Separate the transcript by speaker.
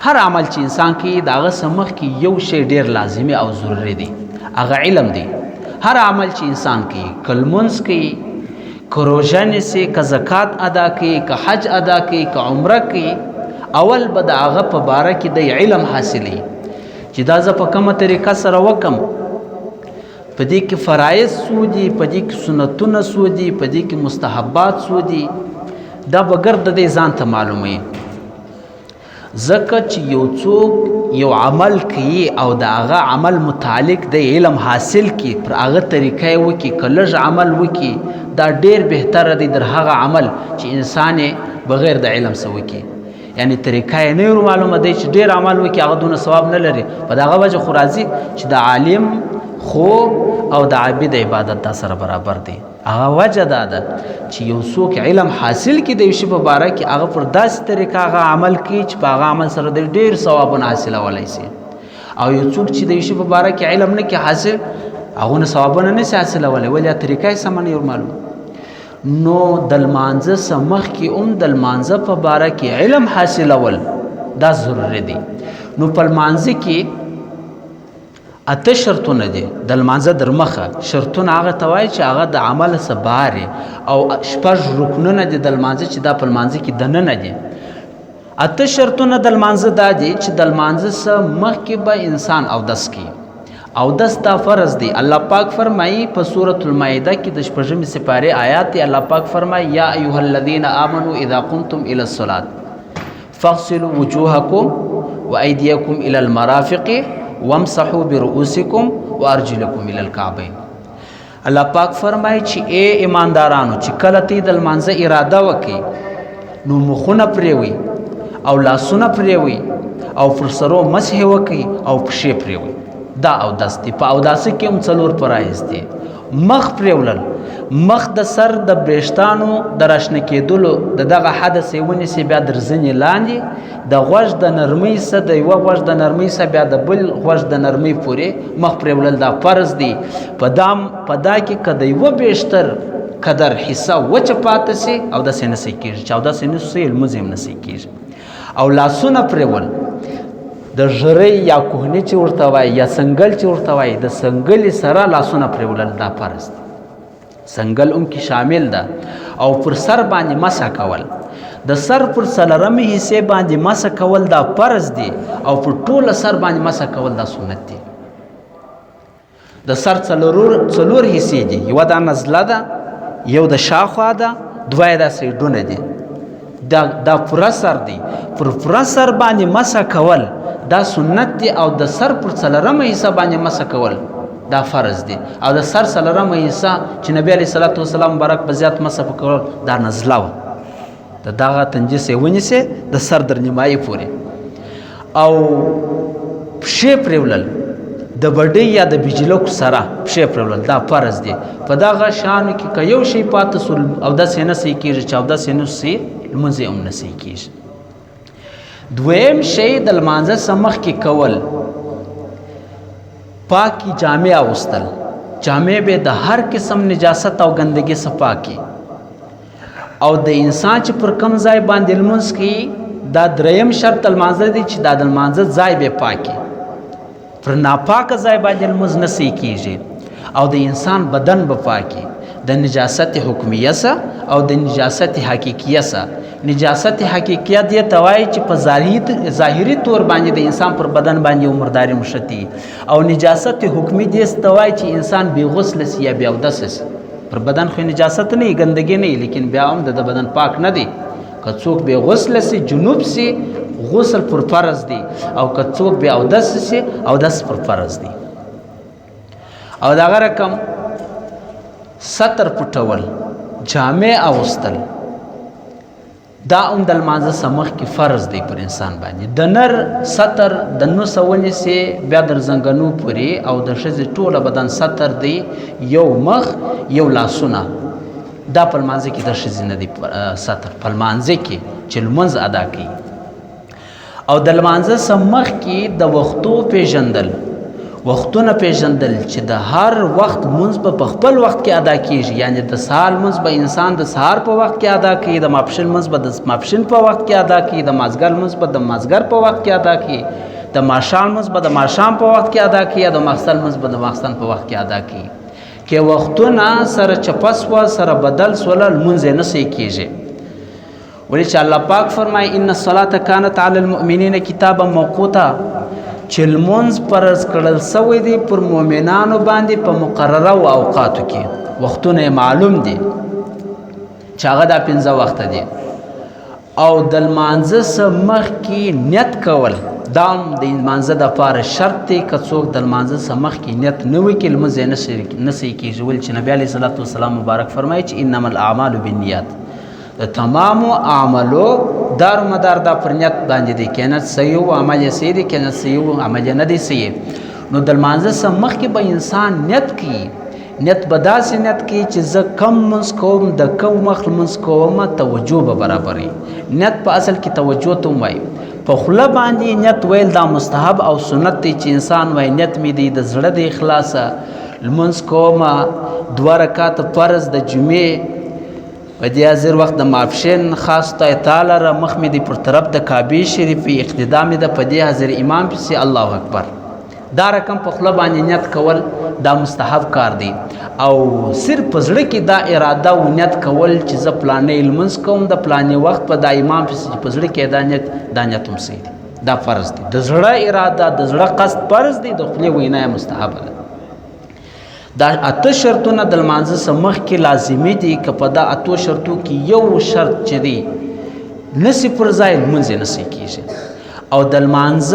Speaker 1: هر عمل چې انسان کوي د هغه څه مخکې یو شی ډېر لازمي او ضروري دی، هغه علم دی. هر عمل چې انسان کوي، که لمونځ کوي، که روژه نیسي، که زکات ادا کوي، که حج ادا کوي، که عمره کوي، اول به د هغه په باره کې د علم حاصلوي چې دا زه په کومه طریقه سره وکم، په دې کې فرایض څو دي، په دې کې سنتونه څو دي، په دې کې مستحبات څو دي، دا بغیر د دې ځان ته معلوموي. ځکه چې یو څوک یو عمل کوي او د هغه عمل متعلق د علم حاصل کړي، پر هغه طریقه یې وکړي، که لږ عمل وکړي دا ډېر بهتره دی در هغه عمل چې انسان یې بغیر د علم څه وکړي. یعنی طریقه یې نه معلومه دی چې ډېر عمل وکړي هغه دونه ثواب نه لري. په دغه وجه خو راځي چې د عالم خوب او د عابد عبادت دا سره برابر دی. هغه وجه دا ده چې یو څوک علم حاصل کړي د یو شي په باره کې، هغه پر داسې طریقه هغه عمل کوي چې په هغه عمل سره د ډېر ثوابونه حاصلولی شي. او یو څوک چې د یو شي په باره کې علم نه کړي حاصل، هغونه ثوابونه نه شي حاصلولی، ولې طریقه یې سمه نه معلوم. نو د لمانځه څه مخکې هم د لمانځه په باره کې علم حاصلول دا ضروري دی. نو په لمانځه کې 8 شرطونه دي د لمانځه در مخه. شرطونه هغه ته وایي چې هغه د عمل څه بار او 6 رکنونه دي د لمانځه چې دا په لمانځه کې دننه دي. 8 شرطونه د لمانځه دا دي چې د لمانځه څه مخکې به انسان اودس کوي. اودس دا فرض دی. الله پاک فرمایي په سورة المائده کې د 6 سپارې آیات دی. الله پاک فرمایي یا ایها الذین آمنوا اذا قمتم الى الصلاة فاغسلوا وجوهکم وایدیکم الى المرافق وامسحوا برؤوسکم وارجلکم الى الکعبین. الله پاک فرمایي چې اے ایماندارانو، چې کله تی د لمانځه اراده وکړي نو مخونه پریوي او لاسونه پریوي او پر سرو مسح وکړي او پښې پریوي. دا اودس دی. په اوداسه کې هم 4 فرایض دي. مخ پریولل، مخ د سر د برېشتانو د راشنه کېدلو د دغه حدث یې ونیسي، بیا در ځینې لاندې د غوږ د نرمۍ څخه د یوه غوږ د نرمۍ څخه بیا د بل غوږ د نرمۍ پورې مخ پریولل دا فرض دی. په دا کې که د یوه بیشتر قدر حصه وچه پاتې سي او داسې نسی کېږي، چې اودس یې نسي لمونځ یې نسی کېږي. او لاسونه پریول، د ژرۍ یا کوهني چې ورته وایي یا سنګل چې ورته وایي، د سنګلې سره لاسونه پریولل دا فرض دی. سنګل هم کې شامل ده. او پر سر باندې مسح کول، د سر پر 4مې حصې باندې مسح کول دا فرض دی. او پر ټوله سر باندې مسح کول دا سنت دی. د سر 4 حصې دي، یوه دا نزله ده، یو د شاخوا ده، 2 دا سایډونه دي. دا پوره سر دی. پر پوره سر باندې مسح کول دا سنت دی. او د سر پر 4مې حصه باندې مسح کول دا فرض دی. او د سر 4مې حصه چې نبی علیه الصلاة والسلام مبارک په زیات مسح کول دا نزله وه، د دغه تنجس یې ونیسئ د سر در نیمایي پورې. او پښې پریولل، د بډۍ یا د بجلکو سره پښې پریولل دا فرض دی. په دغه شانو کې که یو شی پاته سو اودس یې نه صحیح کېږي، چې اودس یې نه صحیح لمونځ یې هم نه صحیح کېږي. دویم شی د لمانځه څخه مخکې کول، پاکي جامې اغوستل. جامې به د هر قسم نجاست او ګندګي څخه پاکي. او د انسان چې پر کم ځای باندې لمونځ کوي، دا 3م شرط لمانځه دی چې دا د لمانځه ځای به پاکي. پر ناپاکه ځای باندې لمونځ نه صحیح کېږي. او د انسان بدن به پاکي د نجاست حکمیه څخه او د نجاست حقیقیه څخه. نجاست حقیقیه دې ته وایي چې په ظاهري طور باندې د انسان پر بدن باندې یو مرداري مشتي. او نجاست حکمي دې ته وایي چې انسان بې غسل سي یا بې اودسه سي. پر بدن خو نجاست نه وي، ګندګي نه وي، لیکن بیا هم د بدن پاک نه دی. که څوک بې غسل سي، جنوب سي، غسل پر فرض دی. او که څوک بې اودس سي، اودس پر فرض دی. او دغه رقم ستر پټول، جامې اغوستل، دا هم د لمانځه څخه مخکې فرض دی پر انسان باندې. د نر ستر د نوسه ونیسي بیا در زنګنو پورې، او د ښځې ټوله بدن ستر دی، یو مخ یو لاسونه. دا په لمانځه کې د ښځې نه دی ستر، په لمانځه کې چې لمونځ ادا کوي. او د لمانځه څخه مخکې د وختو پیژندل، وختونه پیژندل چې د هر وخت مونځ به په خپل وخت کې ادا کیږي، یعنی د سهار مونځ به انسان د سهار په وخت کې ادا کوي، د ماپښین مونځ به د ماپښین په وخت کې ادا کوي، د مازګر مونځ به د مازګر په وخت کې ادا کوي، د ماښام مونځ به د ماښام په وخت کې ادا کوي، د ماخستن مونځ به د ماخستن په وخت کې ادا کوي. که وختونه سره چپس و سره بدل سول لمونځ یې نه صحیح کیږي. ولې چې الله پاک فرمایي ان الصلاة کانت علی المؤمنین کتابا موقوتا، چې لمونځ فرض کړل سوی دی پر مؤمنانو باندې په مقرره و اوقاتو کې. وختونه معلوم دي چې هغه دا 15 وخته دي، او د لمانځه څخه مخکې نیت کول دا هم د لمانځه دپاره شرط دی. که څوک د لمانځه څخه مخکې نیت نه وکړي لمونځ یې نه صحیح کېږي. ولې چې نبي علیه صلات وسلام مبارک فرمایي چې انما الاعمال بالنیات، د تمامو اعمالو دار و مدار دا پر نیت باندې دی. که نیت صحیح و عمل یې صحیح دی، که نیت صحیح و عمل یې نه دی صحیح. نو د لمانځه څخه مخکې به انسان نیت کوي. نیت به داسې نیت کوي چې زه کم لمونځ کوم، د کوم وخت لمونځ کوم، توجه به برابري. نیت په اصل کې توجه ته هم وایي. په خوله باندې نیت ویل دا مستحب او سنت دی چې انسان وایي نیت مې دی د زړه د اخلاصه لمونځ کومه 2 رکعاته فرض د جمعې په دې حاضر وخت د ماپښین خاص خدای تعالی را مخ مې دی پر طرف د کعبې شریفې اقتدا مې ده په دې حاضر امام پسې الله اکبر. دا رقم په خوله باندې نیت کول دا مستحب کار دی، او صرف په زړه کې دا اراده و نیت کول چې زه پلانې لمونځ کوم د پلانې وخت په دا امام پسې په زړه کې دا نیت هم صحیح دی، دا فرض دی. د زړه اراده د زړه قصد فرض دی، د خولې وینا یې مستحبه ده. دا 8 شرطونه د لمانځه څخه مخکې لازمي دي. که په دا 8 شرطو کې یو شرط چې دی نسی پر ځای لمونځ یې نه صحیح کېږي. او د لمانځه